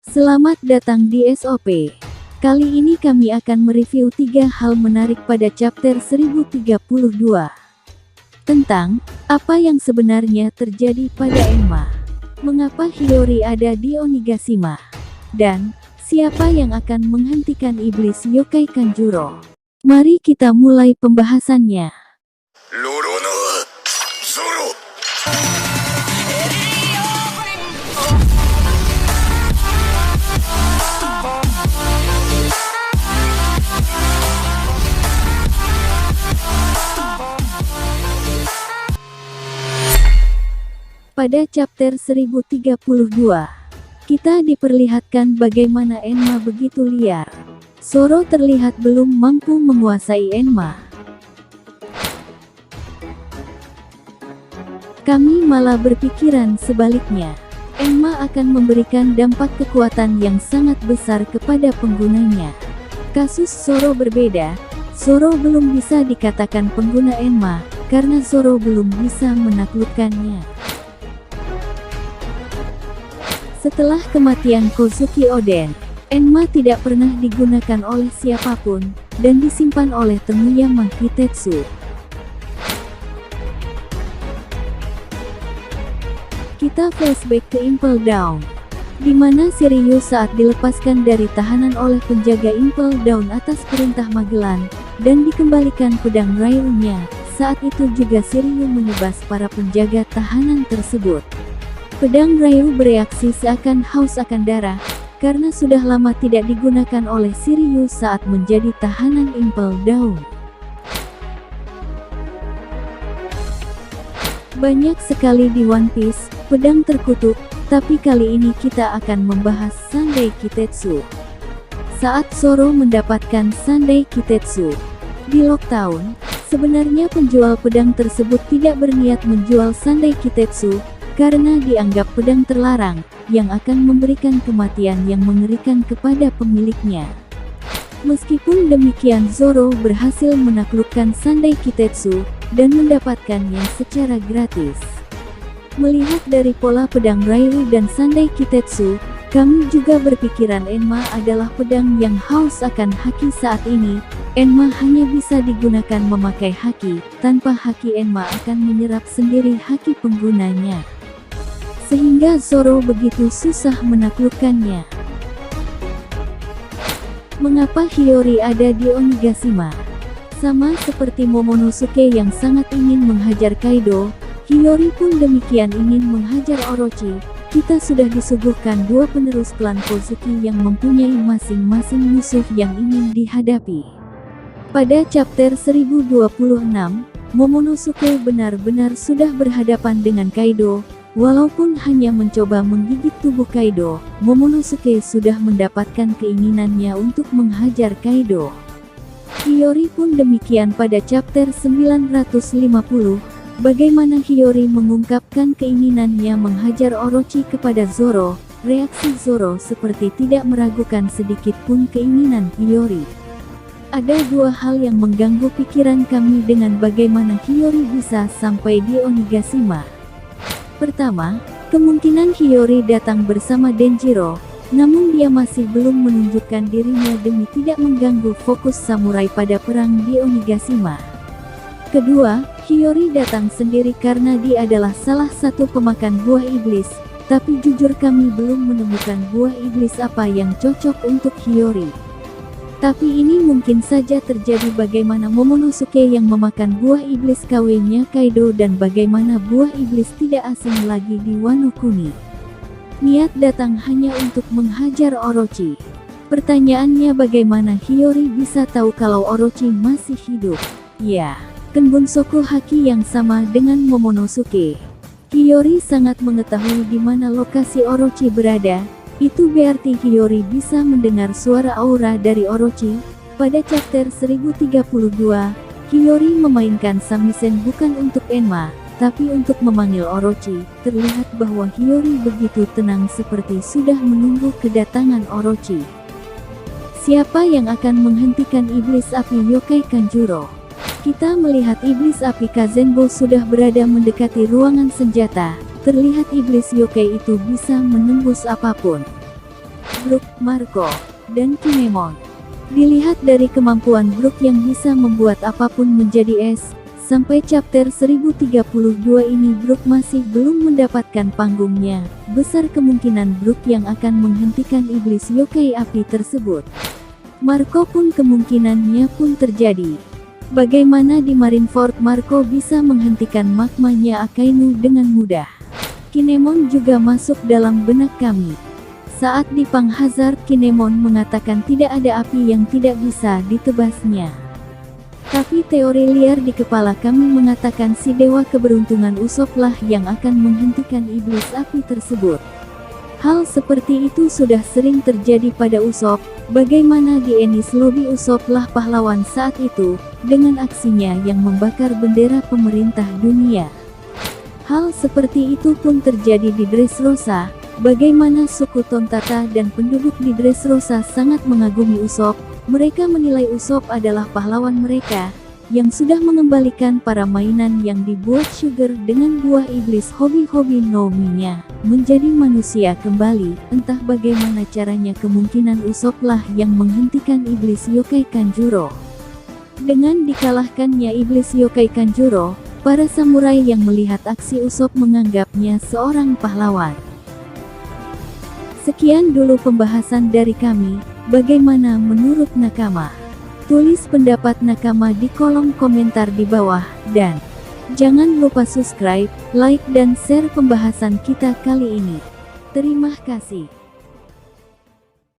Selamat datang di SOP. Kali ini kami akan mereview 3 hal menarik pada chapter 1032. Tentang, apa yang sebenarnya terjadi pada Enma. Mengapa Hiyori ada di Onigashima. Dan, siapa yang akan menghentikan iblis Yokai Kanjuro. Mari kita mulai pembahasannya. Loro no Zoro. Pada chapter 1032, kita diperlihatkan bagaimana Enma begitu liar. Zoro terlihat belum mampu menguasai Enma. Kami malah berpikiran sebaliknya. Enma akan memberikan dampak kekuatan yang sangat besar kepada penggunanya. Kasus Zoro berbeda. Zoro belum bisa dikatakan pengguna Enma, karena Zoro belum bisa menaklukkannya. Setelah kematian Kozuki Oden, Enma tidak pernah digunakan oleh siapapun, dan disimpan oleh Temuyama Hitetsu. Kita flashback ke Impel Down, di mana Shiryu saat dilepaskan dari tahanan oleh penjaga Impel Down atas perintah Magellan, dan dikembalikan pedang Ryu-nya. Saat itu juga Shiryu menebas para penjaga tahanan tersebut. Pedang Ryu bereaksi seakan haus akan darah, karena sudah lama tidak digunakan oleh Shiryu saat menjadi tahanan Impel Down. Banyak sekali di One Piece, pedang terkutuk, tapi kali ini kita akan membahas Sandai Kitetsu. Saat Zoro mendapatkan Sandai Kitetsu di Lockdown, sebenarnya penjual pedang tersebut tidak berniat menjual Sandai Kitetsu, karena dianggap pedang terlarang, yang akan memberikan kematian yang mengerikan kepada pemiliknya. Meskipun demikian Zoro berhasil menaklukkan Sandai Kitetsu, dan mendapatkannya secara gratis. Melihat dari pola pedang Ryu dan Sandai Kitetsu, kami juga berpikiran Enma adalah pedang yang haus akan haki saat ini. Enma hanya bisa digunakan memakai haki, tanpa haki Enma akan menyerap sendiri haki penggunanya. Sehingga Zoro begitu susah menaklukkannya. Mengapa Hiyori ada di Onigashima? Sama seperti Momonosuke yang sangat ingin menghajar Kaido, Hiyori pun demikian ingin menghajar Orochi. Kita sudah disuguhkan dua penerus klan Kozuki yang mempunyai masing-masing musuh yang ingin dihadapi. Pada chapter 1026, Momonosuke benar-benar sudah berhadapan dengan Kaido. Walaupun hanya mencoba menggigit tubuh Kaido, Momonosuke sudah mendapatkan keinginannya untuk menghajar Kaido. Hiyori pun demikian pada chapter 950, bagaimana Hiyori mengungkapkan keinginannya menghajar Orochi kepada Zoro. Reaksi Zoro seperti tidak meragukan sedikit pun keinginan Hiyori. Ada dua hal yang mengganggu pikiran kami dengan bagaimana Hiyori bisa sampai di Onigashima. Pertama, kemungkinan Hiyori datang bersama Denjiro, namun dia masih belum menunjukkan dirinya demi tidak mengganggu fokus samurai pada perang di Onigashima. Kedua, Hiyori datang sendiri karena dia adalah salah satu pemakan buah iblis, tapi jujur kami belum menemukan buah iblis apa yang cocok untuk Hiyori. Tapi ini mungkin saja terjadi bagaimana Momonosuke yang memakan buah iblis KW-nya Kaido dan bagaimana buah iblis tidak asing lagi di Wano Kuni. Niat datang hanya untuk menghajar Orochi. Pertanyaannya bagaimana Hiyori bisa tahu kalau Orochi masih hidup? Ya, Kenbunsoku Haki yang sama dengan Momonosuke. Hiyori sangat mengetahui di mana lokasi Orochi berada. Itu berarti Hiyori bisa mendengar suara aura dari Orochi. Pada chapter 1032, Hiyori memainkan samisen bukan untuk Enma, tapi untuk memanggil Orochi. Terlihat bahwa Hiyori begitu tenang seperti sudah menunggu kedatangan Orochi. Siapa yang akan menghentikan iblis api Yokai Kanjuro? Kita melihat iblis api Kazenbo sudah berada mendekati ruangan senjata. Terlihat iblis yokai itu bisa menembus apapun. Brook, Marco, dan Kinemon. Dilihat dari kemampuan Brook yang bisa membuat apapun menjadi es, sampai chapter 1032 ini Brook masih belum mendapatkan panggungnya. Besar kemungkinan Brook yang akan menghentikan iblis yokai api tersebut. Marco pun kemungkinannya pun terjadi. Bagaimana di Marineford Marco bisa menghentikan magmanya Akainu dengan mudah? Kinemon juga masuk dalam benak kami. Saat di Pang Hazard, Kinemon mengatakan tidak ada api yang tidak bisa ditebasnya. Tapi teori liar di kepala kami mengatakan si dewa keberuntungan Usopp lah yang akan menghentikan iblis api tersebut. Hal seperti itu sudah sering terjadi pada Usopp. Bagaimana di Enies Lobby Usopp lah pahlawan saat itu, dengan aksinya yang membakar bendera pemerintah dunia. Hal seperti itu pun terjadi di Dressrosa. Bagaimana suku Tontata dan penduduk di Dressrosa sangat mengagumi Usopp. Mereka menilai Usopp adalah pahlawan mereka, yang sudah mengembalikan para mainan yang dibuat Sugar dengan buah iblis hobi-hobi no Mi-nya, menjadi manusia kembali. Entah bagaimana caranya, kemungkinan Usopp lah yang menghentikan iblis yokai Kanjuro. Dengan dikalahkannya iblis yokai Kanjuro, para samurai yang melihat aksi Usopp menganggapnya seorang pahlawan. Sekian dulu pembahasan dari kami. Bagaimana menurut Nakama? Tulis pendapat Nakama di kolom komentar di bawah, dan jangan lupa subscribe, like dan share pembahasan kita kali ini. Terima kasih.